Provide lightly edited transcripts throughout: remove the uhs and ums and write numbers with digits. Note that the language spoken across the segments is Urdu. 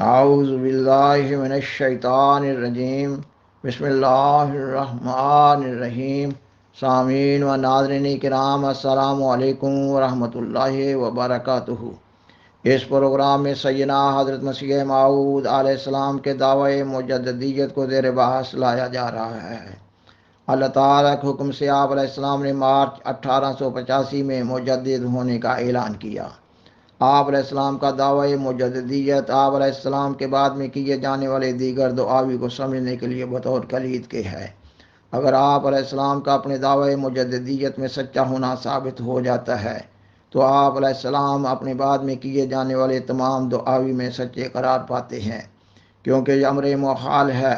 اعوذ باللہ من الشیطان الرجیم، بسم اللہ الرحمن الرحیم۔ سامعین و ناظرین کرام، السلام علیکم ورحمۃ اللہ وبرکاتہ۔ اس پروگرام میں سیدنا حضرت مسیح موعود علیہ السلام کے دعوی مجددیت کو زیر بحث لایا جا رہا ہے۔ اللہ تعالیٰ کے حکم سے آپ علیہ السلام نے مارچ 1885 میں مجدد ہونے کا اعلان کیا۔ آپ علیہ السلام کا دعوی مجددیت آپ علیہ السلام کے بعد میں کیے جانے والے دیگر دعاوی کو سمجھنے کے لیے بطور کلید کے ہے۔ اگر آپ علیہ السلام کا اپنے دعوی مجددیت میں سچا ہونا ثابت ہو جاتا ہے تو آپ علیہ السلام اپنے بعد میں کیے جانے والے تمام دعاوی میں سچے قرار پاتے ہیں، کیونکہ یہ امر محال ہے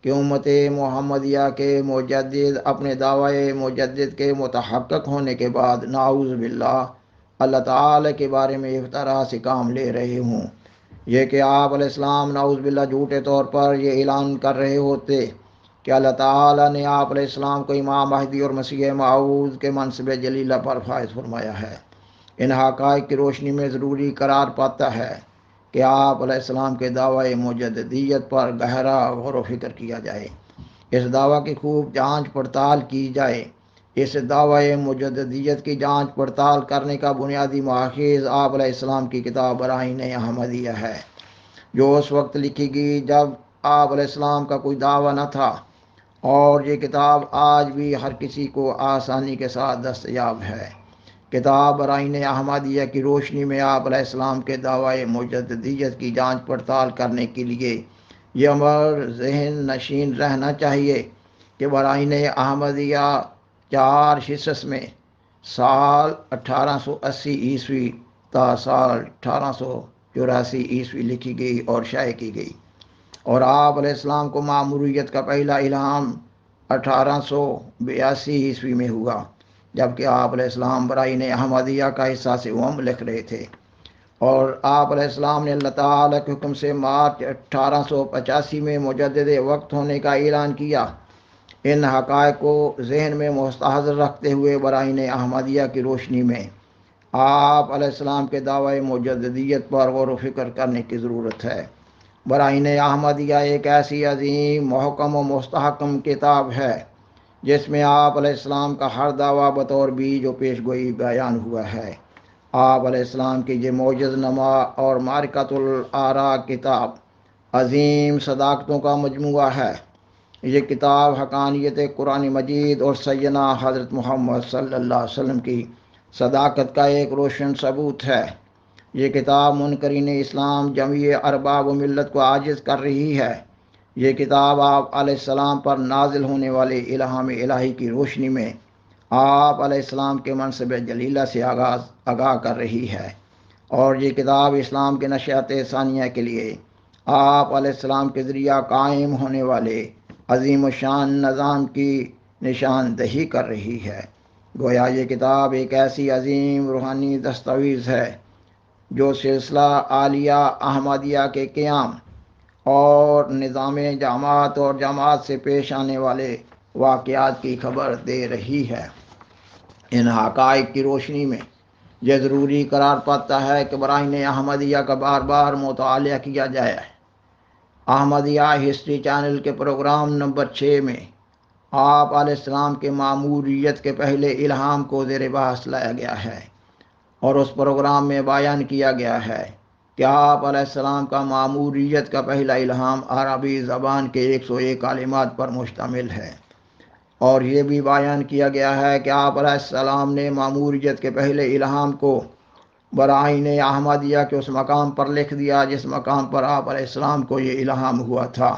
کہ امت محمدیہ کے مجدد اپنے دعوی مجدد کے متحقق ہونے کے بعد نعوذ باللہ اللہ تعالی کے بارے میں افطرا سے کام لے رہے ہوں۔ یہ کہ آپ علیہ السلام نعوذ باللہ جھوٹے طور پر یہ اعلان کر رہے ہوتے کہ اللہ تعالیٰ نے آپ علیہ السلام کو امام مہدی اور مسیح موعود کے منصب جلیلہ پر فائز فرمایا ہے۔ ان حقائق کی روشنی میں ضروری قرار پاتا ہے کہ آپ علیہ السلام کے دعوی مجددیت پر گہرا غور و فکر کیا جائے، اس دعویٰ کی خوب جانچ پڑتال کی جائے۔ اس دعوی مجددیت کی جانچ پڑتال کرنے کا بنیادی ماخذ آپ علیہ السلام کی کتاب براہین احمدیہ ہے، جو اس وقت لکھی گئی جب آپ علیہ السلام کا کوئی دعویٰ نہ تھا، اور یہ کتاب آج بھی ہر کسی کو آسانی کے ساتھ دستیاب ہے۔ کتاب براہین احمدیہ کی روشنی میں آپ علیہ السلام کے دعوی مجددیت کی جانچ پڑتال کرنے کے لیے یہ امر ذہن نشین رہنا چاہیے کہ براہین احمدیہ 4 حصص میں سال 1880 تا سال 1884 لکھی گئی اور شائع کی گئی، اور آپ علیہ السلام کو ماموریت کا پہلا الہام 1882 میں ہوا، جبکہ آپ علیہ السلام براہین احمدیہ کا حصہ سے لکھ رہے تھے، اور آپ علیہ السلام نے اللہ تعالیٰ کے حکم سے مارچ 1885 میں مجدد وقت ہونے کا اعلان کیا۔ ان حقائق کو ذہن میں مستحضر رکھتے ہوئے براہین احمدیہ کی روشنی میں آپ علیہ السلام کے دعوی مجددیت پر غور و فکر کرنے کی ضرورت ہے۔ براہین احمدیہ ایک ایسی عظیم محکم و مستحکم کتاب ہے جس میں آپ علیہ السلام کا ہر دعویٰ بطور بیج و پیش گوئی بیان ہوا ہے۔ آپ علیہ السلام کی یہ معجز نما اور معرکۃ الآراء کتاب عظیم صداقتوں کا مجموعہ ہے۔ یہ کتاب حقانیت قرآن مجید اور سیدنا حضرت محمد صلی اللہ علیہ وسلم کی صداقت کا ایک روشن ثبوت ہے۔ یہ کتاب منکرین اسلام جمیع ارباب و ملت کو عاجز کر رہی ہے۔ یہ کتاب آپ علیہ السلام پر نازل ہونے والے الہام الہی کی روشنی میں آپ علیہ السلام کے منصب جلیلہ سے آگاہ کر رہی ہے، اور یہ کتاب اسلام کے نشأت ثانیہ کے لیے آپ علیہ السلام کے ذریعہ قائم ہونے والے عظیم الشان نظام کی نشاندہی کر رہی ہے۔ گویا یہ کتاب ایک ایسی عظیم روحانی دستاویز ہے جو سلسلہ عالیہ احمدیہ کے قیام اور نظام جماعت اور جماعت سے پیش آنے والے واقعات کی خبر دے رہی ہے۔ ان حقائق کی روشنی میں یہ ضروری قرار پاتا ہے کہ براہین احمدیہ کا بار بار مطالعہ کیا جائے۔ احمدیہ ہسٹری چینل کے پروگرام نمبر 6 میں آپ علیہ السلام کے ماموریت کے پہلے الہام کو زیر بحث لایا گیا ہے، اور اس پروگرام میں بیان کیا گیا ہے کہ آپ علیہ السلام کا ماموریت کا پہلا الہام عربی زبان کے 101 کلمات پر مشتمل ہے، اور یہ بھی بیان کیا گیا ہے کہ آپ علیہ السلام نے ماموریت کے پہلے الہام کو براہین احمدیہ کے اس مقام پر لکھ دیا جس مقام پر آپ علیہ السلام کو یہ الہام ہوا تھا،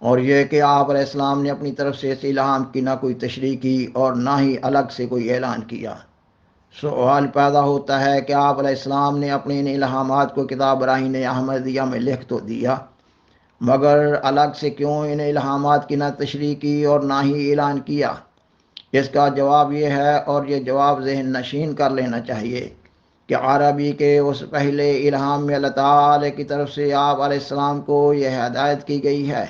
اور یہ کہ آپ علیہ السلام نے اپنی طرف سے اس الہام کی نہ کوئی تشریح کی اور نہ ہی الگ سے کوئی اعلان کیا۔ سوال پیدا ہوتا ہے کہ آپ علیہ السلام نے اپنے ان الہامات کو کتاب براہین احمدیہ میں لکھ تو دیا، مگر الگ سے کیوں ان الہامات کی نہ تشریح کی اور نہ ہی اعلان کیا؟ اس کا جواب یہ ہے، اور یہ جواب ذہن نشین کر لینا چاہیے، کہ عربی کے اس پہلے الہام میں اللہ تعالی کی طرف سے آپ علیہ السلام کو یہ ہدایت کی گئی ہے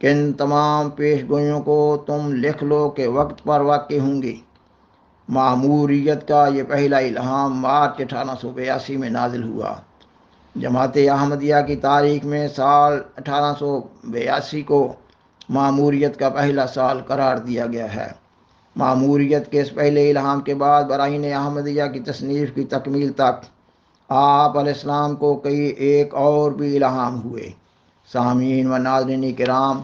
کہ ان تمام پیش گوئیوں کو تم لکھ لو کہ وقت پر واقع ہوں گی۔ ماموریت کا یہ پہلا الہام مارچ 1882 میں نازل ہوا، جماعت احمدیہ کی تاریخ میں سال 1882 کو معموریت کا پہلا سال قرار دیا گیا ہے۔ معموریت کے اس پہلے الہام کے بعد براہین احمدیہ کی تصنیف کی تکمیل تک آپ علیہ السلام کو کئی ایک اور بھی الہام ہوئے۔ سامعین و ناظرین کرام،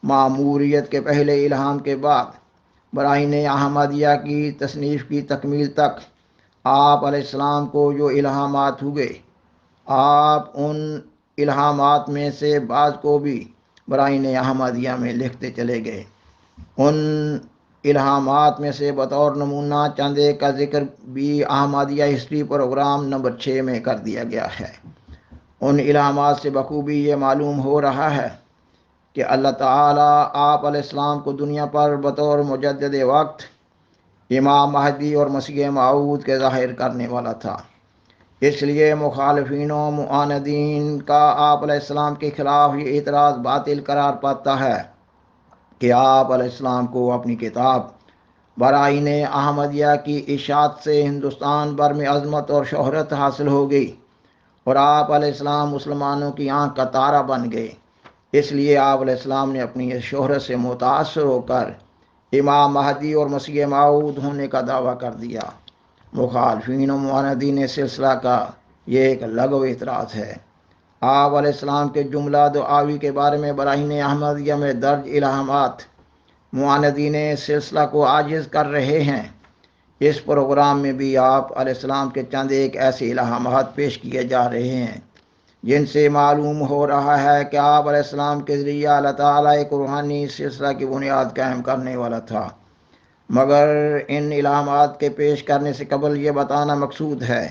معموریت کے پہلے الہام کے بعد براہین احمدیہ کی تصنیف کی تکمیل تک آپ علیہ السلام کو جو الہامات ہوئے، آپ ان الہامات میں سے بعض کو بھی براہین احمدیہ میں لکھتے چلے گئے۔ ان الہامات میں سے بطور نمونہ چند ایک کا ذکر بھی احمدیہ ہسٹری پروگرام نمبر 6 میں کر دیا گیا ہے۔ ان الہامات سے بخوبی یہ معلوم ہو رہا ہے کہ اللہ تعالیٰ آپ علیہ السلام کو دنیا پر بطور مجدد وقت، امام مہدی اور مسیح موعود کے ظاہر کرنے والا تھا۔ اس لیے مخالفین و معاندین کا آپ علیہ السلام کے خلاف یہ اعتراض باطل قرار پاتا ہے کہ آپ علیہ السلام کو اپنی کتاب براہین احمدیہ کی اشاعت سے ہندوستان بھر میں عظمت اور شہرت حاصل ہو گئی اور آپ علیہ السلام مسلمانوں کی آنکھ کا تارا بن گئے۔ اس لیے آپ علیہ السلام نے اپنی اس شہرت سے متاثر ہو کر امام مہدی اور مسیح موعود ہونے کا دعویٰ کر دیا۔ مخالفین و معاندین سلسلہ کا یہ ایک لغو اعتراض ہے۔ آپ علیہ السلام کے جملہ دعاوی کے بارے میں براہین احمدیہ میں درج الہامات معاندین سلسلہ کو عاجز کر رہے ہیں۔ اس پروگرام میں بھی آپ علیہ السلام کے چند ایک ایسے الہامات پیش کیے جا رہے ہیں جن سے معلوم ہو رہا ہے کہ آپ علیہ السلام کے ذریعہ اللہ تعالیٰ ایک روحانی سلسلہ کی بنیاد قائم کرنے والا تھا۔ مگر ان الہامات کے پیش کرنے سے قبل یہ بتانا مقصود ہے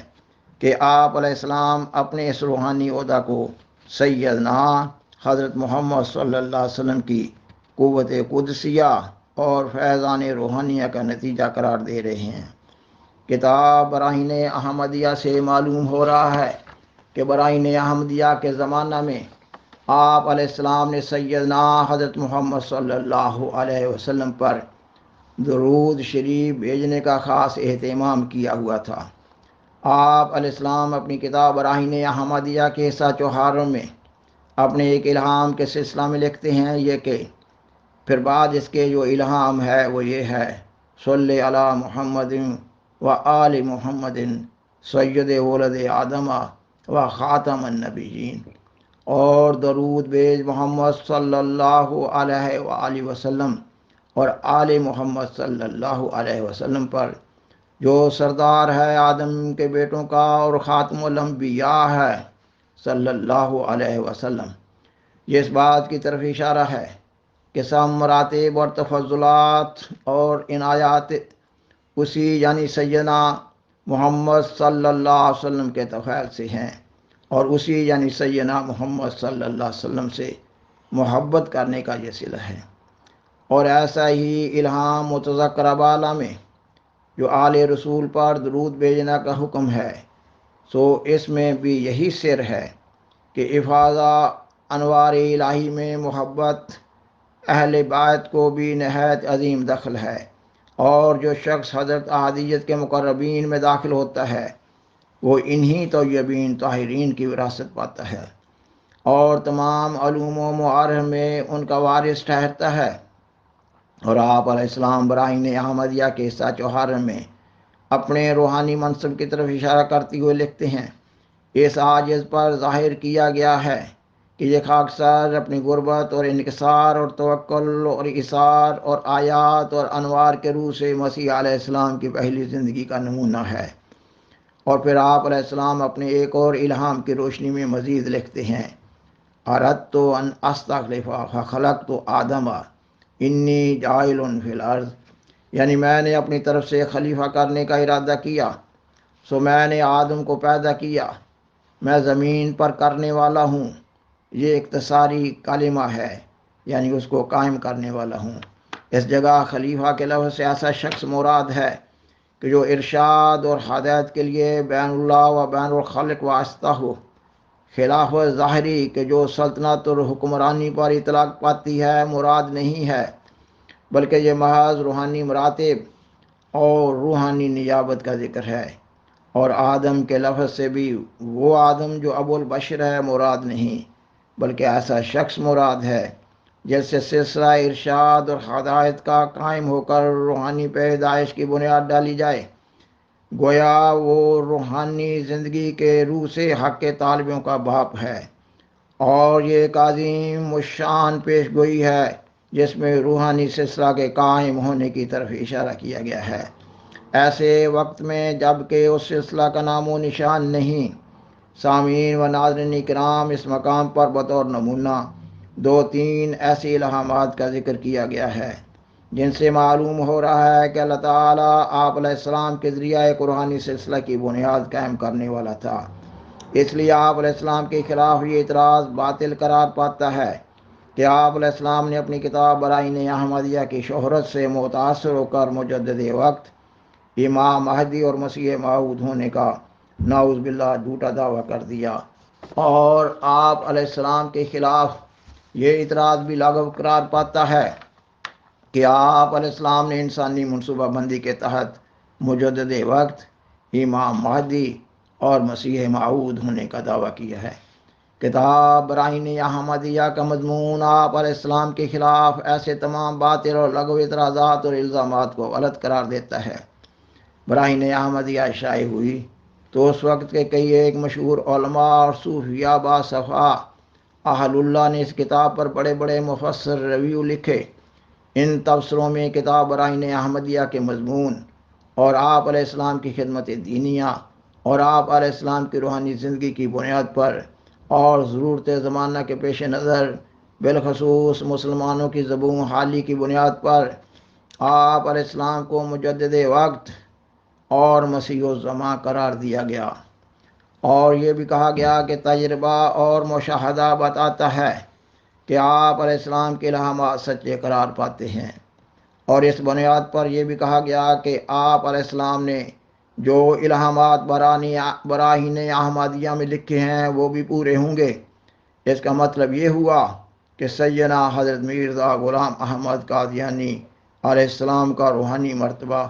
کہ آپ علیہ السلام اپنے اس روحانی عہدہ کو سیدنا حضرت محمد صلی اللہ علیہ وسلم کی قوت قدسیہ اور فیضان روحانیہ کا نتیجہ قرار دے رہے ہیں۔ کتاب براہین احمدیہ سے معلوم ہو رہا ہے کہ براہین احمدیہ کے زمانہ میں آپ علیہ السلام نے سیدنا حضرت محمد صلی اللہ علیہ وسلم پر درود شریف بھیجنے کا خاص اہتمام کیا ہوا تھا۔ آپ علیہ السلام اپنی کتاب براہین احمدیہ کے حصہ چوہاروں میں اپنے ایک الہام کے سلسلہ میں لکھتے ہیں یہ کہ پھر بعد اس کے جو الہام ہے وہ یہ ہے: صلی علی محمد و آل محمد سید ولد آدم و خاتم النبیین، اور درود بھیج محمد صلی اللہ علیہ وآلہ وسلم اور آل محمد صلی اللہ علیہ وسلم پر جو سردار ہے آدم کے بیٹوں کا اور خاتم الانبیاء ہے صلی اللہ علیہ وسلم۔ یہ اس بات کی طرف اشارہ ہے کہ سب مراتب اور تفضلات اور عنایات اسی یعنی سیدنا محمد صلی اللہ علیہ وسلم کے طفیل سے ہیں اور اسی یعنی سیدنا محمد صلی اللہ علیہ وسلم سے محبت کرنے کا یہ صلہ ہے۔ اور ایسا ہی الہام متذکرہ بالا میں جو آل رسول پر درود بھیجنا کا حکم ہے، سو اس میں بھی یہی سر ہے کہ افاضہ انوار الہی میں محبت اہل بیت کو بھی نہایت عظیم دخل ہے، اور جو شخص حضرت احدیت کے مقربین میں داخل ہوتا ہے وہ انہی طیبین طاہرین کی وراثت پاتا ہے اور تمام علوم و معارف میں ان کا وارث ٹھہرتا ہے۔ اور آپ علیہ السلام براہین احمدیہ کے حصہ چوہار میں اپنے روحانی منصب کی طرف اشارہ کرتے ہوئے لکھتے ہیں: اس عاجز پر ظاہر کیا گیا ہے کہ یہ خاکسار اپنی غربت اور انکسار اور توکل اور اثار اور آیات اور انوار کے روح سے مسیح علیہ السلام کی پہلی زندگی کا نمونہ ہے۔ اور پھر آپ علیہ السلام اپنے ایک اور الہام کی روشنی میں مزید لکھتے ہیں: اردت ان استخلف فخلقت آدم انی جاعل فی الارض، یعنی میں نے اپنی طرف سے خلیفہ کرنے کا ارادہ کیا، سو میں نے آدم کو پیدا کیا، میں زمین پر کرنے والا ہوں۔ یہ اختصاری کلمہ ہے، یعنی اس کو قائم کرنے والا ہوں۔ اس جگہ خلیفہ کے لفظ سے ایسا شخص مراد ہے کہ جو ارشاد اور ہدایت کے لیے بین اللہ و بین الخلق واسطہ ہو۔ خلافت ظاہری کہ جو سلطنت اور حکمرانی پر اطلاق پاتی ہے مراد نہیں ہے، بلکہ یہ محض روحانی مراتب اور روحانی نیابت کا ذکر ہے۔ اور آدم کے لفظ سے بھی وہ آدم جو ابو البشر ہے مراد نہیں، بلکہ ایسا شخص مراد ہے جس سے سلسلہ ارشاد اور ہدایت کا قائم ہو کر روحانی پیدائش کی بنیاد ڈالی جائے۔ گویا وہ روحانی زندگی کے روح سے حق کے طالبوں کا باپ ہے، اور یہ ایک عظیم الشان پیش گوئی ہے جس میں روحانی سلسلہ کے قائم ہونے کی طرف اشارہ کیا گیا ہے، ایسے وقت میں جب کہ اس سلسلہ کا نام و نشان نہیں۔ سامعین و ناظرین کرام، اس مقام پر بطور نمونہ 2-3 ایسی الہامات کا ذکر کیا گیا ہے جن سے معلوم ہو رہا ہے کہ اللہ تعالیٰ آپ علیہ السلام کے ذریعہ ایک روحانی سلسلہ کی بنیاد قائم کرنے والا تھا۔ اس لیے آپ علیہ السلام کے خلاف یہ اعتراض باطل قرار پاتا ہے کہ آپ علیہ السلام نے اپنی کتاب براہین احمدیہ کی شہرت سے متاثر ہو کر مجدد وقت، امام مہدی اور مسیح موعود ہونے کا نعوذ باللہ جھوٹا دعویٰ کر دیا، اور آپ علیہ السلام کے خلاف یہ اعتراض بھی لاگو قرار پاتا ہے کہ آپ علیہ السلام نے انسانی منصوبہ بندی کے تحت مجدد وقت، امام مہدی اور مسیح موعود ہونے کا دعویٰ کیا ہے۔ کتاب براہین احمدیہ کا مضمون آپ علیہ السلام کے خلاف ایسے تمام باطل اور لغو اعتراضات اور الزامات کو غلط قرار دیتا ہے۔ براہین احمدیہ شائع ہوئی تو اس وقت کے کئی ایک مشہور علماء اور صوفیاء باصفا اہل اللہ نے اس کتاب پر بڑے بڑے مفسر ریویو لکھے۔ ان تبصروں میں کتاب براہین احمدیہ کے مضمون اور آپ علیہ السلام کی خدمت دینیہ اور آپ علیہ السلام کی روحانی زندگی کی بنیاد پر اور ضرورت زمانہ کے پیش نظر بالخصوص مسلمانوں کی زبون حالی کی بنیاد پر آپ علیہ السلام کو مجدد وقت اور مسیح الزمان قرار دیا گیا، اور یہ بھی کہا گیا کہ تجربہ اور مشاہدہ بتاتا ہے کہ آپ علیہ السلام کے الہامات سچے قرار پاتے ہیں، اور اس بنیاد پر یہ بھی کہا گیا کہ آپ علیہ السلام نے جو الہامات براہین احمدیہ میں لکھے ہیں وہ بھی پورے ہوں گے۔ اس کا مطلب یہ ہوا کہ سیدنا حضرت مرزا غلام احمد قادیانی علیہ السلام کا روحانی مرتبہ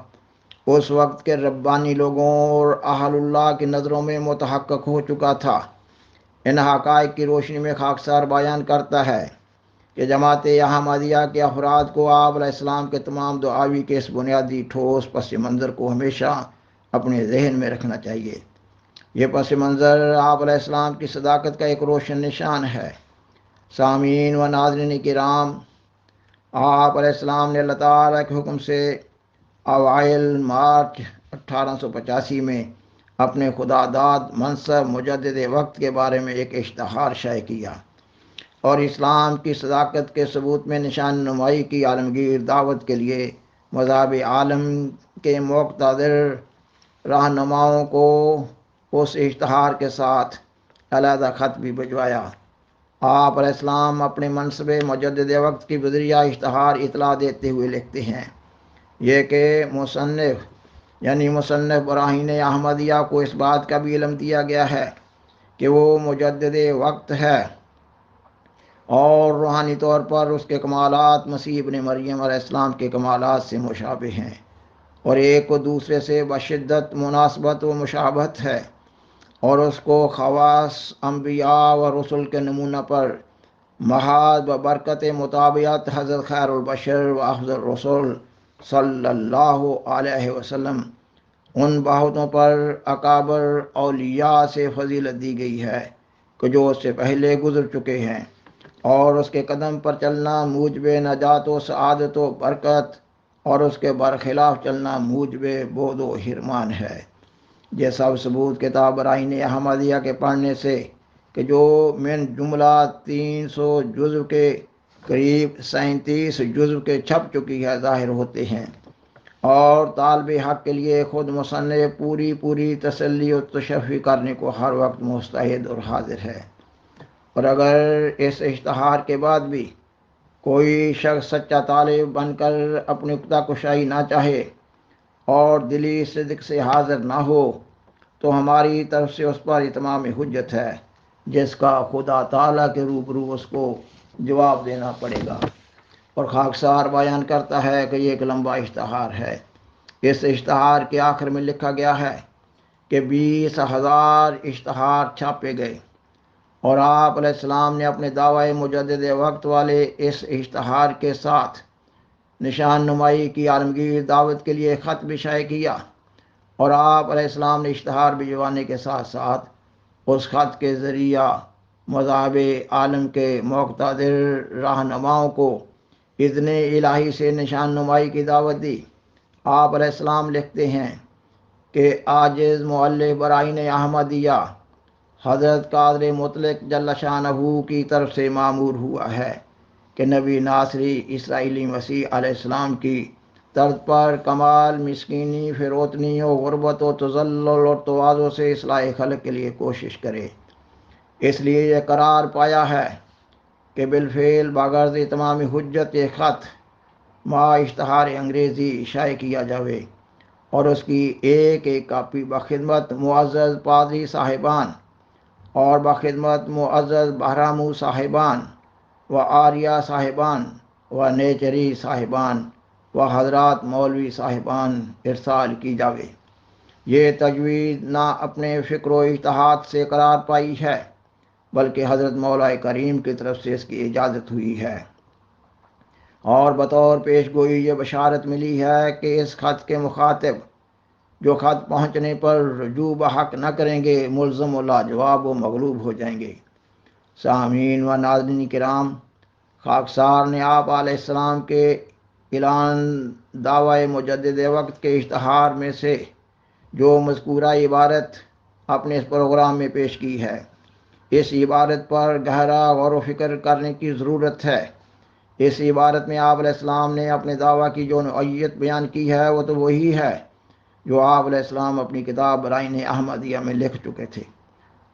اس وقت کے ربانی لوگوں اور اہل اللہ کی نظروں میں متحقق ہو چکا تھا۔ ان حقائق کی روشنی میں خاکسار بیان کرتا ہے کہ جماعت احمدیہ کے افراد کو آپ علیہ السلام کے تمام دعاوی کے اس بنیادی ٹھوس پس منظر کو ہمیشہ اپنے ذہن میں رکھنا چاہیے۔ یہ پس منظر آپ علیہ السلام کی صداقت کا ایک روشن نشان ہے۔ سامعین و ناظرین کرام، آپ علیہ السلام نے اللہ تعالیٰ کے حکم سے اوائل مارچ 1885 میں اپنے خدا داد منصب مجدد وقت کے بارے میں ایک اشتہار شائع کیا اور اسلام کی صداقت کے ثبوت میں نشان نمائی کی عالمگیر دعوت کے لیے مذاہب عالم کے مقتدر رہنماؤں کو اس اشتہار کے ساتھ علیحدہ خط بھی بھجوایا۔ آپ علیہ السلام اپنے منصب مجدد وقت کی بذریعہ اشتہار اطلاع دیتے ہوئے لکھتے ہیں یہ کہ مصنف براہین احمدیہ کو اس بات کا بھی علم دیا گیا ہے کہ وہ مجدد وقت ہے اور روحانی طور پر اس کے کمالات مسیح ابن مریم علیہ السلام کے کمالات سے مشابہ ہیں اور ایک کو دوسرے سے بشدت مناسبت و مشابہت ہے، اور اس کو خواص انبیاء و رسل کے نمونہ پر محض ببرکت مطابعت حضرت خیر البشر و افضل الرسل صلی اللہ علیہ وسلم ان بہتوں پر اکابر اولیاء سے فضیلت دی گئی ہے کہ جو اس سے پہلے گزر چکے ہیں، اور اس کے قدم پر چلنا موجب نجات و سعادت و برکت اور اس کے برخلاف چلنا موجب بود و حرمان ہے۔ یہ سب ثبوت کتاب براہین احمدیہ کے پڑھنے سے کہ جو من جملہ 300 جزو کے قریب 37 جزو کے چھپ چکی ہے ظاہر ہوتے ہیں، اور طالب حق کے لیے خود مصنف پوری تسلی و تشفی کرنے کو ہر وقت مستعد اور حاضر ہے۔ اور اگر اس اشتہار کے بعد بھی کوئی شخص سچا طالب بن کر اپنی نکتہ کشائی نہ چاہے اور دلی صدق سے حاضر نہ ہو تو ہماری طرف سے اس پر اتمام حجت ہے جس کا خدا تعالیٰ کے روبرو اس کو جواب دینا پڑے گا۔ اور خاکسار بیان کرتا ہے کہ یہ ایک لمبا اشتہار ہے۔ اس اشتہار کے آخر میں لکھا گیا ہے کہ 20,000 اشتہار چھاپے گئے، اور آپ علیہ السلام نے اپنے دعوی مجدد وقت والے اس اشتہار کے ساتھ نشان نمائی کی عالمگیر دعوت کے لیے خط بھی شائع کیا، اور آپ علیہ السلام نے اشتہار بھجوانے کے ساتھ ساتھ اس خط کے ذریعہ مذاہب عالم کے مقتدر رہنماؤں کو اذن الہی سے نشان نمائی کی دعوت دی۔ آپ علیہ السلام لکھتے ہیں کہ عاجز مؤلف براہین احمدیہ حضرت قادر مطلق جل شانہ کی طرف سے مامور ہوا ہے کہ نبی ناصری اسرائیلی مسیح علیہ السلام کی طرز پر کمال، مسکینی، فروتنی و غربت و تذلل اور تواضع سے اصلاح خلق کے لیے کوشش کرے۔ اس لیے یہ قرار پایا ہے کہ بالفعل بغرض تمام حجت یہ خط ما اشتہار انگریزی شائع کیا جاوے، اور اس کی ایک ایک کاپی بخدمت معزز پادری صاحبان اور بخدمت معزز بہرامو صاحبان و آریہ صاحبان و نیچری صاحبان و حضرات مولوی صاحبان ارسال کی جاوے۔ یہ تجویز نہ اپنے فکر و اجتہاد سے قرار پائی ہے، بلکہ حضرت مولا کریم کی طرف سے اس کی اجازت ہوئی ہے، اور بطور پیش گوئی یہ بشارت ملی ہے کہ اس خط کے مخاطب جو خط پہنچنے پر رجوع بحق نہ کریں گے، ملزم و لاجواب و مغلوب ہو جائیں گے۔ سامعین و ناظرین کرام، خاکسار نے آپ علیہ السلام کے اعلان دعوی مجدد وقت کے اشتہار میں سے جو مذکورہ عبارت اپنے اس پروگرام میں پیش کی ہے، اس عبارت پر گہرا غور و فکر کرنے کی ضرورت ہے۔ اس عبارت میں آپ علیہ السلام نے اپنے دعویٰ کی جو نوعیت بیان کی ہے وہ تو وہی ہے جو آپ علیہ السلام اپنی کتاب براہین احمدیہ میں لکھ چکے تھے۔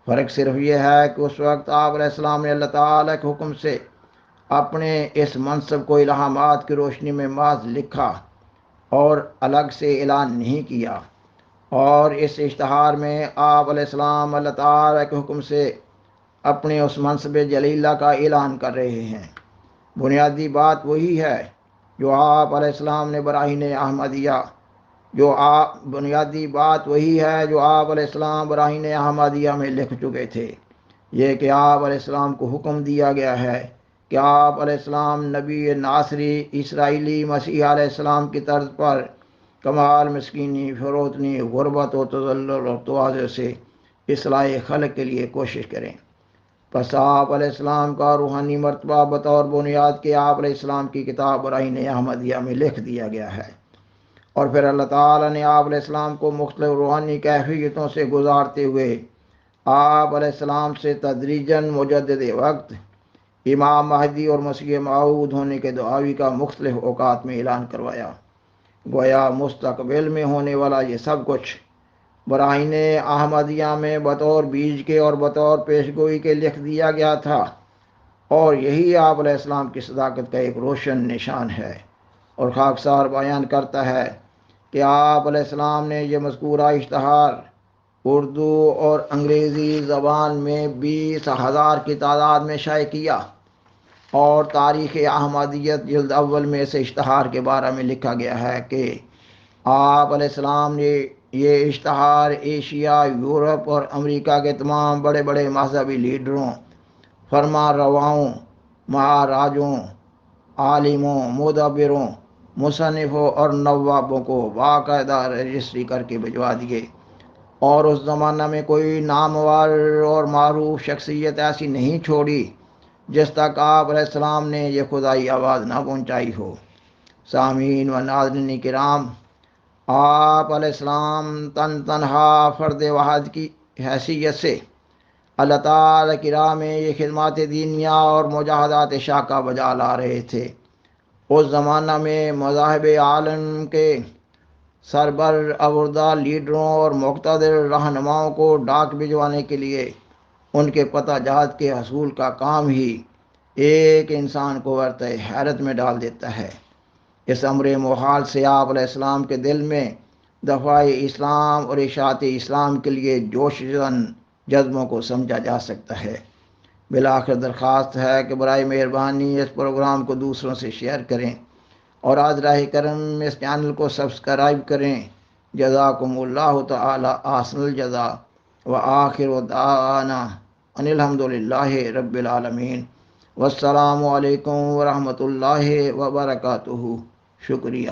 فرق صرف یہ ہے کہ اس وقت آپ علیہ السلام نے اللہ تعالیٰ کے حکم سے اپنے اس منصب کو الہامات کی روشنی میں محض لکھا اور الگ سے اعلان نہیں کیا، اور اس اشتہار میں آپ علیہ السلام اللہ تعالیٰ کے حکم سے اپنے اس منصب جلیلہ کا اعلان کر رہے ہیں۔ بنیادی بات وہی ہے جو آپ علیہ السلام نے براہین احمدیہ احمدیہ میں لکھ چکے تھے، یہ کہ آپ علیہ السلام کو حکم دیا گیا ہے کہ آپ علیہ السلام نبی ناصری اسرائیلی مسیح علیہ السلام کی طرز پر کمال، مسکینی، فروتنی، غربت و تذلل اور تواضع سے اصلاح خلق کے لیے کوشش کریں۔ پس آپ علیہ السلام کا روحانی مرتبہ بطور بنیاد کے آپ علیہ السلام کی کتاب براہین احمدیہ میں لکھ دیا گیا ہے، اور پھر اللہ تعالیٰ نے آپ علیہ السلام کو مختلف روحانی کیفیتوں سے گزارتے ہوئے آپ علیہ السلام سے تدریجاً مجدد وقت، امام مہدی اور مسیح موعود ہونے کے دعاوی کا مختلف اوقات میں اعلان کروایا۔ گویا مستقبل میں ہونے والا یہ سب کچھ براہین احمدیہ میں بطور بیج کے اور بطور پیشگوئی کے لکھ دیا گیا تھا، اور یہی آپ علیہ السلام کی صداقت کا ایک روشن نشان ہے۔ اور خاکسار بیان کرتا ہے کہ آپ علیہ السلام نے یہ مذکورہ اشتہار اردو اور انگریزی زبان میں 20,000 کی تعداد میں شائع کیا، اور تاریخ احمدیت جلد اول میں اس اشتہار کے بارے میں لکھا گیا ہے کہ آپ علیہ السلام نے یہ اشتہار ایشیا، یورپ اور امریکہ کے تمام بڑے بڑے مذہبی لیڈروں، فرما رواؤں، مہاراجوں، عالموں، مدبروں، مصنفوں اور نوابوں کو باقاعدہ رجسٹری کر کے بھجوا دیے، اور اس زمانہ میں کوئی نامور اور معروف شخصیت ایسی نہیں چھوڑی جس تک آپ علیہ السلام نے یہ خدائی آواز نہ پہنچائی ہو۔ سامعین و ناظرین کرام، آپ علیہ السلام تنہا فرد واحد کی حیثیت سے اللہ تعالیٰ کی راہ میں یہ خدمات دینیہ اور مجاہدات شاقہ بجا لا رہے تھے۔ اس زمانہ میں مذاہب عالم کے سربر آوردہ لیڈروں اور مقتدر رہنماؤں کو ڈاک بھجوانے کے لیے ان کے پتہ جات کے حصول کا کام ہی ایک انسان کو ورطہ حیرت میں ڈال دیتا ہے۔ اس امر محال سے آپ علیہ السلام کے دل میں دفاع اسلام اور اشاعت اسلام کے لیے جوش زن جذبوں کو سمجھا جا سکتا ہے۔ بالآخر درخواست ہے کہ برائے مہربانی اس پروگرام کو دوسروں سے شیئر کریں، اور آج راہ کرم اس چینل کو سبسکرائب کریں جزاکم اللہ تعالی احسن الجزاء وآخر دعوانا ان الحمد للہ رب العالمین والسلام علیکم ورحمۃ اللہ وبرکاتہ. شکریہ.